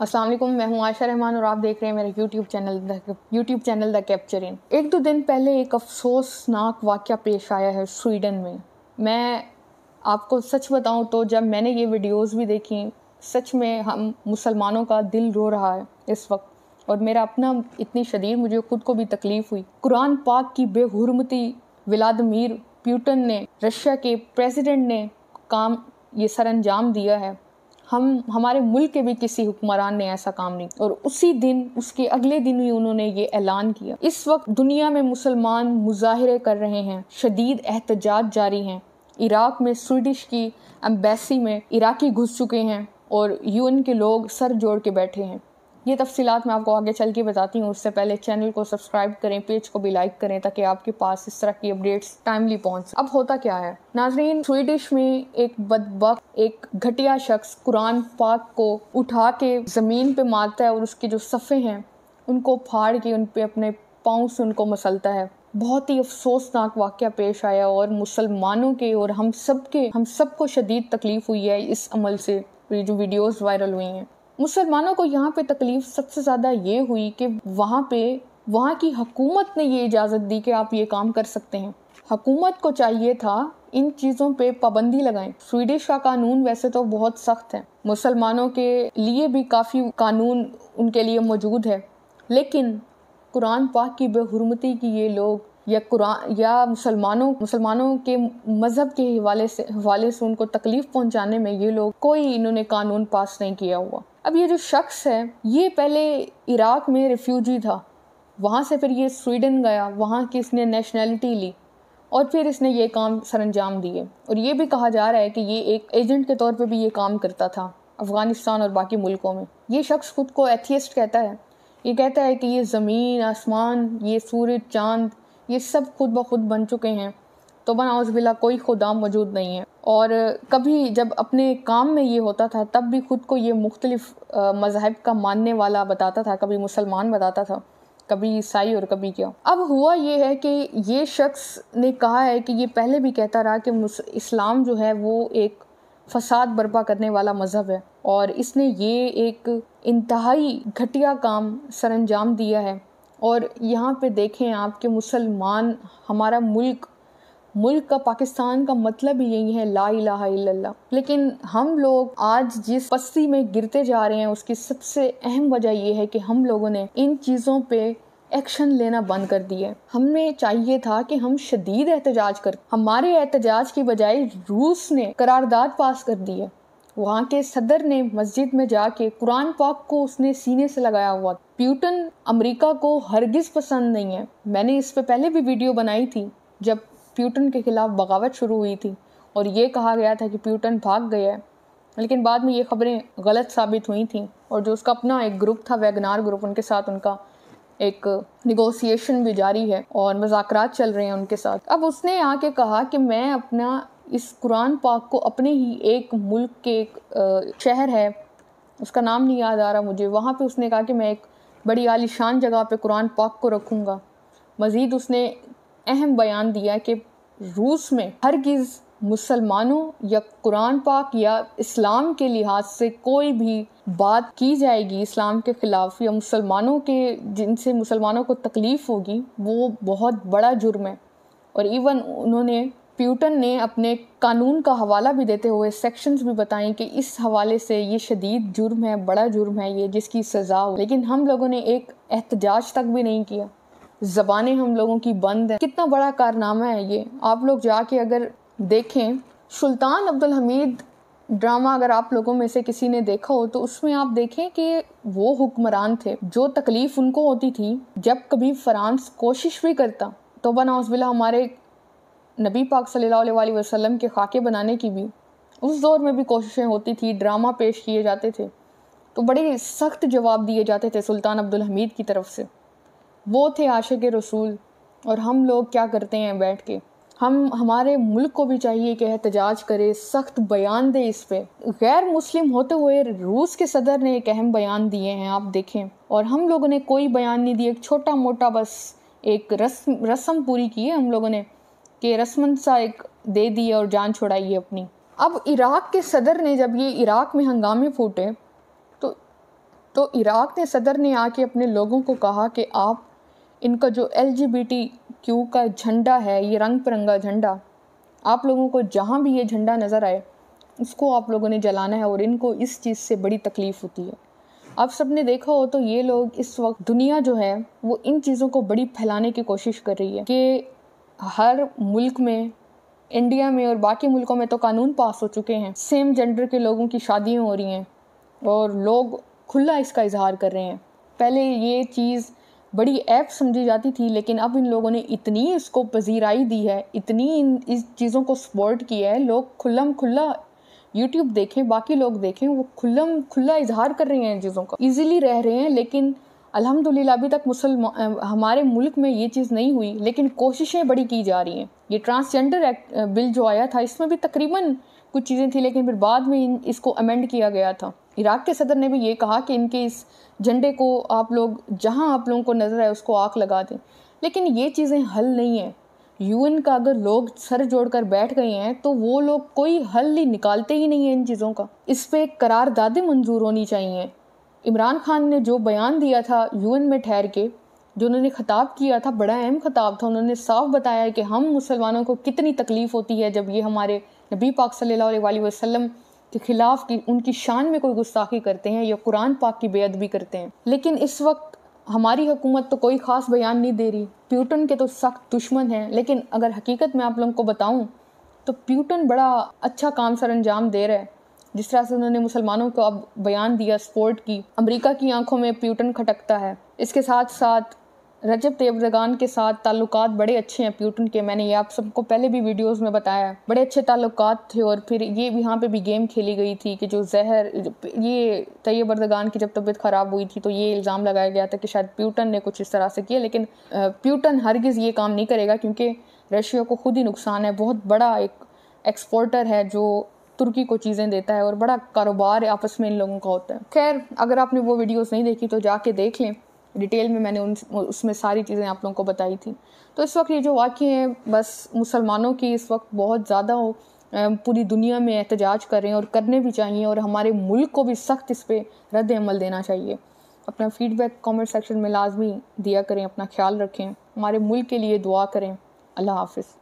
अस्सलाम वालेकुम, मैं हूँ आयशा रहमान और आप देख रहे हैं मेरा यूट्यूब चैनल द कैप्चरिंग। एक दो दिन पहले एक अफसोसनाक वाक़या पेश आया है स्वीडन में। मैं आपको सच बताऊं तो जब मैंने ये वीडियोस भी देखी, सच में हम मुसलमानों का दिल रो रहा है इस वक्त, और मेरा अपना इतनी शदीद मुझे खुद को भी तकलीफ़ हुई। कुरान पाक की बेहुरमती व्लादिमीर पुतिन ने, रशिया के प्रेसिडेंट ने काम ये सरअंजाम दिया है। हमारे मुल्क के भी किसी हुक्मरान ने ऐसा काम नहीं, और उसी दिन उसके अगले दिन ही उन्होंने ये ऐलान किया। इस वक्त दुनिया में मुसलमान मुजाहिरे कर रहे हैं, शदीद एहतजाज जारी हैं। इराक में स्वीडिश की एम्बेसी में इराकी घुस चुके हैं और यूएन के लोग सर जोड़ के बैठे हैं। ये तफसीलात मैं आपको आगे चल के बताती हूँ। उससे पहले चैनल को सब्सक्राइब करें, पेज को भी लाइक करें ताकि आपके पास इस तरह की अपडेट्स टाइमली पहुँच। अब होता क्या है नाज़रीन, स्वीडिश में एक बदबख्त, एक घटिया शख्स कुरान पाक को उठा के ज़मीन पे मारता है और उसके जो सफ़े हैं उनको फाड़ के उन पे अपने पाँव से उनको मसलता है। बहुत ही अफसोसनाक वाक़या पेश आया और मुसलमानों के और हम सबको शदीद तकलीफ़ हुई है इस अमल से। ये जो वीडियोस वायरल हुई हैं, मुसलमानों को यहाँ पे तकलीफ सबसे ज़्यादा ये हुई कि वहाँ की हुकूमत ने ये इजाज़त दी कि आप ये काम कर सकते हैं। हुकूमत को चाहिए था इन चीज़ों पे पाबंदी लगाएं। स्वीडिश का कानून वैसे तो बहुत सख्त है, मुसलमानों के लिए भी काफ़ी कानून उनके लिए मौजूद है, लेकिन कुरान पाक की बेहुरमती की ये लोग या मुसलमानों के मज़हब के हवाले से उनको तकलीफ़ पहुंचाने में ये लोग कोई इन्होंने कानून पास नहीं किया हुआ। अब ये जो शख्स है ये पहले इराक में रिफ्यूजी था, वहाँ से फिर ये स्वीडन गया, वहाँ की इसने नेशनैलिटी ली और फिर इसने ये काम सरअंजाम दिए। और ये भी कहा जा रहा है कि ये एक एजेंट के तौर पे भी ये काम करता था अफ़गानिस्तान और बाकी मुल्कों में। ये शख्स खुद को एथियस्ट कहता है। ये कहता है कि ये ज़मीन आसमान, ये सूरज चाँद, ये सब खुद ब खुद बन चुके हैं, तो बनाउज़बिल्ला कोई खुदा मौजूद नहीं है। और कभी जब अपने काम में ये होता था तब भी खुद को ये मुख्तलिफ मज़हब का मानने वाला बताता था, कभी मुसलमान बताता था, कभी ईसाई और कभी क्या। अब हुआ ये है कि ये शख्स ने कहा है कि ये पहले भी कहता रहा कि इस्लाम जो है वो एक फसाद बर्पा करने वाला मज़हब है, और इसने ये एक इंतहाई घटिया काम सरअंजाम दिया है। और यहाँ पे देखें आप कि मुसलमान, हमारा मुल्क का, पाकिस्तान का मतलब ही यही है ला इलाहा इल्लल्लाह। लेकिन हम लोग आज जिस पस्ती में गिरते जा रहे हैं उसकी सबसे अहम वजह यह है कि हम लोगों ने इन चीज़ों पे एक्शन लेना बंद कर दिया। हमें चाहिए था कि हम शदीद एहतजाज कर, हमारे एहतजाज की बजाय रूस ने करारदाद पास कर दी है। वहाँ के सदर ने मस्जिद में जाके कुरान पाक को उसने सीने से लगाया हुआ। पुतिन अमेरिका को हरगिज़ पसंद नहीं है। मैंने इस पे पहले भी वीडियो बनाई थी जब पुतिन के खिलाफ बगावत शुरू हुई थी और ये कहा गया था कि पुतिन भाग गया है, लेकिन बाद में ये खबरें गलत साबित हुई थी। और जो उसका अपना एक ग्रुप था, वैगनार ग्रुप, उनके साथ उनका एक निगोशिएशन भी जारी है और मुज़ाकरात चल रहे हैं उनके साथ। अब उसने आके कहा कि मैं अपना इस कुरान पाक को अपने ही एक मुल्क के एक शहर है, उसका नाम नहीं याद आ रहा मुझे, वहाँ पे उसने कहा कि मैं एक बड़ी आलीशान जगह पे कुरान पाक को रखूँगा। मज़ीद उसने अहम बयान दिया कि रूस में हरगिज़ मुसलमानों या कुरान पाक या इस्लाम के लिहाज से कोई भी बात की जाएगी इस्लाम के ख़िलाफ़ या मुसलमानों के, जिनसे मुसलमानों को तकलीफ़ होगी, वो बहुत बड़ा जुर्म है। और इवन पुतिन ने अपने कानून का हवाला भी देते हुए सेक्शंस भी बताएं कि इस हवाले से ये शदीद जुर्म है, बड़ा जुर्म है ये, जिसकी सज़ा हो। लेकिन हम लोगों ने एक एहतजाज तक भी नहीं किया, ज़बानें हम लोगों की बंद है। कितना बड़ा कारनामा है ये। आप लोग जाके अगर देखें, सुल्तान अब्दुल हमीद ड्रामा अगर आप लोगों में से किसी ने देखा हो तो उसमें आप देखें कि वो हुक्मरान थे, जो तकलीफ़ उनको होती थी जब कभी फ्रांस कोशिश भी करता, तो बनाउज़बिल्ला हमारे नबी पाक सल्लल्लाहु अलैहि वसल्लम के खाके बनाने की भी उस दौर में भी कोशिशें होती थी, ड्रामा पेश किए जाते थे, तो बड़े सख्त जवाब दिए जाते थे सुल्तान अब्दुल हमीद की तरफ से। वो थे आशिक रसूल। और हम लोग क्या करते हैं बैठ के, हमारे मुल्क को भी चाहिए कि एहतजाज करे, सख्त बयान दे इस पे। गैर मुस्लिम होते हुए रूस के सदर ने एक अहम बयान दिए हैं, आप देखें, और हम लोगों ने कोई बयान नहीं दिया, एक छोटा मोटा बस एक रस्म पूरी की है हम लोगों ने, कि रस्मन सा एक दे दी और जान छुड़ाई है अपनी। अब इराक के सदर ने, जब ये इराक में हंगामे फूटे تو عراق نے صدر نے آ کے اپنے لوگوں کو کہا کہ آپ ان کا جو LGBTQ کا جھنڈا ہے، یہ رنگ برنگا جھنڈا، آپ لوگوں کو جہاں بھی یہ جھنڈا نظر آئے اس کو آپ لوگوں نے جلانا ہے، اور ان کو اس چیز سے بڑی تکلیف ہوتی ہے۔ آپ سب نے دیکھا ہو تو یہ لوگ اس وقت دنیا جو ہے وہ ان چیزوں کو بڑی پھیلانے کی کوشش کر رہی ہے کہ ہر ملک میں، انڈیا میں اور باقی ملکوں میں تو قانون پاس ہو چکے ہیں، سیم جینڈر کے لوگوں کی شادیاں ہو رہی ہیں اور لوگ کھلا اس کا اظہار کر رہے ہیں۔ پہلے یہ چیز بڑی عیب سمجھی جاتی تھی، لیکن اب ان لوگوں نے اتنی اس کو پذیرائی دی ہے، اتنی اس چیزوں کو سپورٹ کیا ہے، لوگ کھلا یوٹیوب دیکھیں، باقی لوگ دیکھیں، وہ کھلا اظہار کر رہے ہیں ان چیزوں کا، ایزیلی رہ رہے ہیں۔ لیکن الحمدللہ ابھی تک ہمارے ملک میں یہ چیز نہیں ہوئی، لیکن کوششیں بڑی کی جا رہی ہیں۔ یہ ٹرانسجینڈر بل جو آیا تھا اس میں بھی تقریباً کچھ چیزیں تھیں، لیکن پھر بعد میں اس کو امینڈ کیا گیا تھا۔ عراق کے صدر نے بھی یہ کہا کہ ان کے اس جھنڈے کو آپ لوگ جہاں آپ لوگوں کو نظر آئے اس کو آگ لگا دیں، لیکن یہ چیزیں حل نہیں ہیں۔ UN کا اگر لوگ سر جوڑ کر بیٹھ گئے ہیں تو وہ لوگ کوئی حل ہی نکالتے ہی نہیں ہیں ان چیزوں کا۔ اس پہ قراردادیں منظور ہونی چاہیے۔ عمران خان نے جو بیان دیا تھا UN میں ٹھہر کے، جو انہوں نے خطاب کیا تھا، بڑا اہم خطاب تھا۔ انہوں نے صاف بتایا کہ ہم مسلمانوں کو کتنی تکلیف ہوتی ہے جب یہ ہمارے نبی پاک صلی اللہ علیہ وآلہ وسلم کے خلاف ان کی شان میں کوئی گستاخی کرتے ہیں یا قرآن پاک کی بے ادبی کرتے ہیں۔ لیکن اس وقت ہماری حکومت تو کوئی خاص بیان نہیں دے رہی۔ پیوٹن کے تو سخت دشمن ہیں، لیکن اگر حقیقت میں آپ لوگوں کو بتاؤں تو پیوٹن بڑا اچھا کام سر انجام دے رہا ہے۔ جس طرح سے انہوں نے مسلمانوں کو اب بیان دیا سپورٹ کی، امریکہ کی آنکھوں میں پیوٹن کھٹکتا ہے۔ اس کے ساتھ ساتھ رجب طیب اردگان کے ساتھ تعلقات بڑے اچھے ہیں پیوٹن کے، میں نے یہ آپ سب کو پہلے بھی ویڈیوز میں بتایا ہے، بڑے اچھے تعلقات تھے۔ اور پھر یہ بھی یہاں پہ بھی گیم کھیلی گئی تھی کہ جو زہر، یہ طیب اردگان کی جب طبیعت خراب ہوئی تھی تو یہ الزام لگایا گیا تھا کہ شاید پیوٹن نے کچھ اس طرح سے کیا، لیکن پیوٹن ہرگز یہ کام نہیں کرے گا کیونکہ رشیا کو خود ہی نقصان ہے، بہت بڑا ایک ایکسپورٹر ہے جو ترکی کو چیزیں دیتا ہے، اور بڑا کاروبار آپس میں ان لوگوں کا ہوتا ہے۔ خیر، اگر آپ نے وہ ویڈیوز نہیں دیکھی تو جا کے دیکھ لیں، ڈیٹیل میں نے اس میں ساری چیزیں آپ لوگوں کو بتائی تھی۔ تو اس وقت یہ جو واقعے ہیں بس مسلمانوں کی اس وقت بہت زیادہ پوری دنیا میں احتجاج کر رہے ہیں، اور کرنے بھی چاہیے، اور ہمارے ملک کو بھی سخت اس پہ رد عمل دینا چاہیے۔ اپنا فیڈ بیک کامنٹ سیکشن میں لازمی دیا کریں، اپنا خیال رکھیں، ہمارے ملک کے لیے دعا کریں۔ اللہ حافظ۔